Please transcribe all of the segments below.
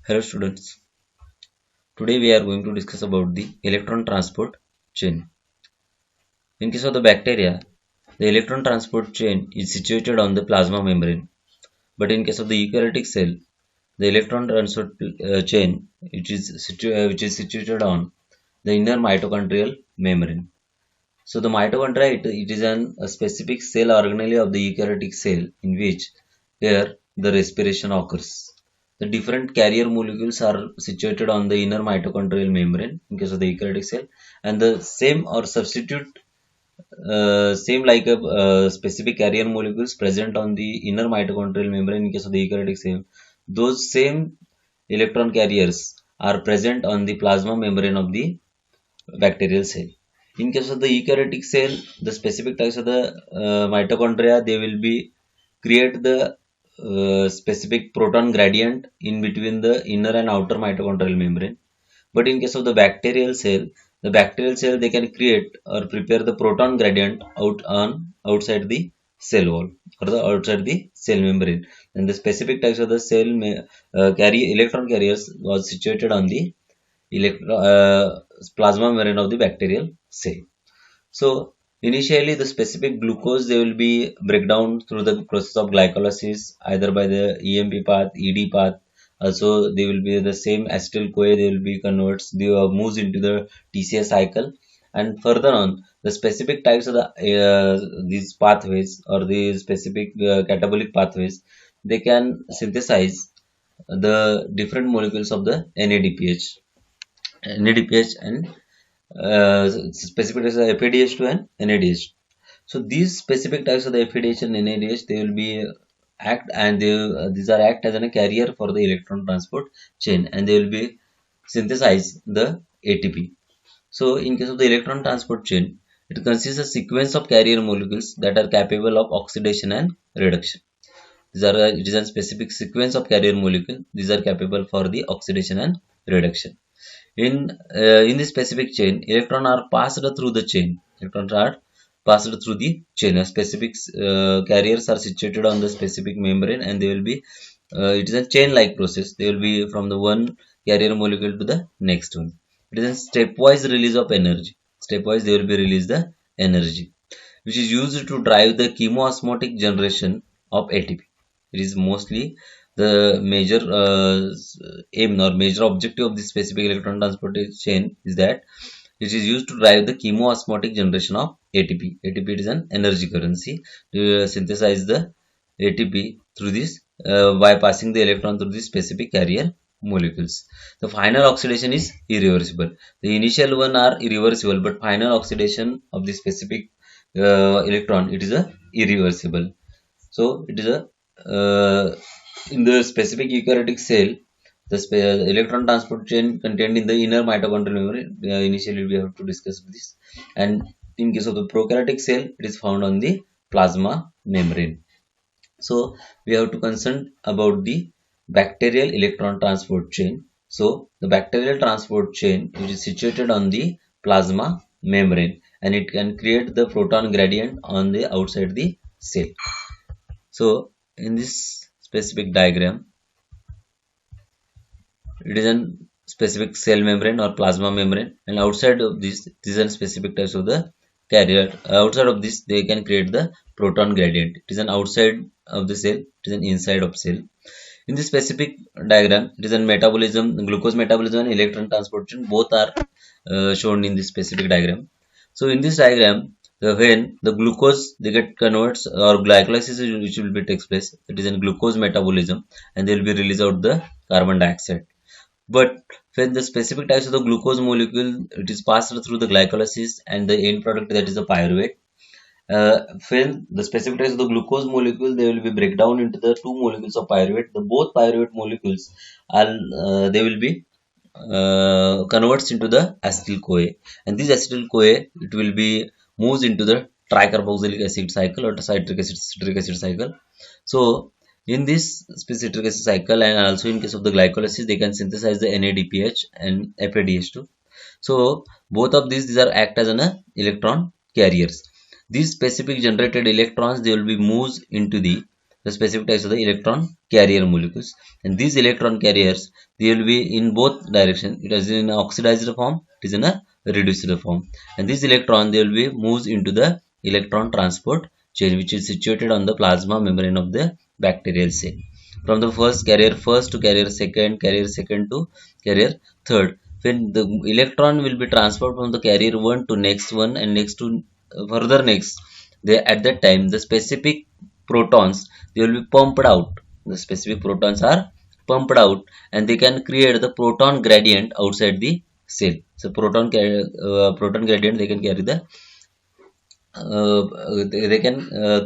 Hello students, today we are going to discuss about the electron transport chain. In case of the bacteria, the electron transport chain is situated on the plasma membrane, but in case of the eukaryotic cell, the electron transport chain which is situated on the inner mitochondrial membrane. So the mitochondria it is a specific cell organelle of the eukaryotic cell in which here the respiration occurs. The different carrier molecules are situated on the inner mitochondrial membrane in case of the eukaryotic cell, and the same or substitute same like a specific carrier molecules present on the inner mitochondrial membrane in case of the eukaryotic cell. Those same electron carriers are present on the plasma membrane of the bacterial cell. In case of the eukaryotic cell, the specific types of the mitochondria they will be create the specific proton gradient in between the inner and outer mitochondrial membrane. But in case of the bacterial cell they can create or prepare the proton gradient outside the cell wall or the outside the cell membrane. And the specific types of the carry electron carriers was situated on the plasma membrane of the bacterial cell. So initially the specific glucose they will be break down through the process of glycolysis either by the EMP path, ED path. Also they will be the same acetyl CoA they will be converts, they moves into the TCA cycle, and further on the specific types of the these pathways or the specific catabolic pathways they can synthesize the different molecules of the NADPH and specific types of FADH2 and NADH. So these specific types of the FADH and NADH they will be act and these are act as a carrier for the electron transport chain, and they will be synthesize the ATP. So in case of the electron transport chain, it consists of a sequence of carrier molecules that are capable of oxidation and reduction. It is a specific sequence of carrier molecule. These are capable for the oxidation and reduction. In this specific chain, electrons are passed through the chain. Electrons are passed through the chain. Specific carriers are situated on the specific membrane, and they will be. It is a chain-like process. They will be from the one carrier molecule to the next one. It is a stepwise release of energy. Stepwise, they will be released the energy, which is used to drive the chemoosmotic generation of ATP. It is mostly the major aim or major objective of this specific electron transport chain is that it is used to drive the chemoosmotic generation of ATP. ATP is an energy currency to synthesize the ATP through this by passing the electron through this specific carrier molecules. The final oxidation is irreversible. The initial one are irreversible, but final oxidation of the specific electron it is a irreversible. So it is a in the specific eukaryotic cell, the electron transport chain contained in the inner mitochondrial membrane. Initially, we have to discuss this, and in case of the prokaryotic cell, it is found on the plasma membrane. So we have to concern about the bacterial electron transport chain. So the bacterial transport chain, which is situated on the plasma membrane, and it can create the proton gradient on the outside the cell. So in this specific diagram, it is a specific cell membrane or plasma membrane, and outside of this, these are specific types of the carrier. Outside of this, they can create the proton gradient. It is an outside of the cell, it is an inside of cell. In this specific diagram, it is a metabolism, glucose metabolism and electron transportation, both are shown in this specific diagram. So in this diagram, when the glucose they get converts or glycolysis which will be takes place, it is in glucose metabolism, and they will be released out the carbon dioxide. But when the specific types of the glucose molecule it is passed through the glycolysis, and the end product that is the pyruvate. When the specific types of the glucose molecule they will be break down into the two molecules of pyruvate. The both pyruvate molecules are they will be converts into the acetyl CoA, and this acetyl CoA it will be moves into the tricarboxylic acid cycle or the citric acid cycle. So in this citric acid cycle, and also in case of the glycolysis, they can synthesize the NADPH and FADH2. So both of these are act as an electron carriers. These specific generated electrons they will be moves into the the specific types of the electron carrier molecules. And these electron carriers, they will be in both directions. It is in oxidized form, it is in a reduced form. And this electron, they will be moves into the electron transport chain, which is situated on the plasma membrane of the bacterial cell. From the first to carrier second to carrier third. When the electron will be transferred from the carrier one and next to further next, they at that time the specific protons, they will be pumped out. The specific protons are pumped out, and they can create the proton gradient outside the cell. So proton gradient, they can carry the they can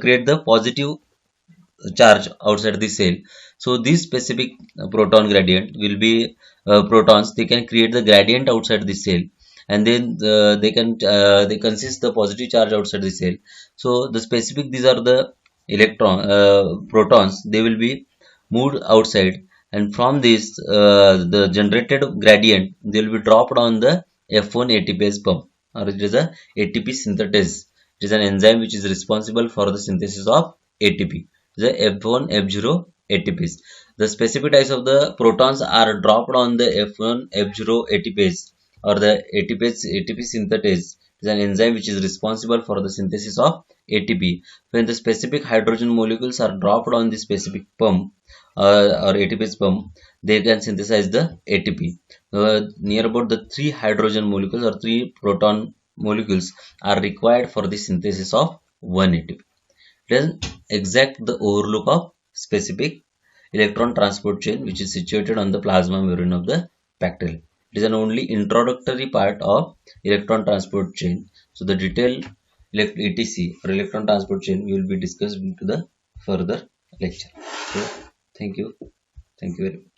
create the positive charge outside the cell. So this specific proton gradient will be protons. They can create the gradient outside the cell, and then they consist the positive charge outside the cell. So the specific, these are the protons. They will be moved outside, and from this the generated gradient, they will be dropped on the F1 ATPase pump, or it is a ATP synthetase. It is an enzyme which is responsible for the synthesis of ATP, the F1 F0 ATPase. The specific types of the protons are dropped on the F1 F0 ATPase, or the ATP synthetase. It is an enzyme which is responsible for the synthesis of ATP. When the specific hydrogen molecules are dropped on the specific pump or ATPase pump, they can synthesize the ATP. Near about the 3 hydrogen molecules or 3 proton molecules are required for the synthesis of 1 ATP. Then exact the overlook of specific electron transport chain, which is situated on the plasma membrane of the bacterial. It is an only introductory part of electron transport chain. So the detailed ETC or electron transport chain will be discussed into the further lecture. So thank you. Thank you very much.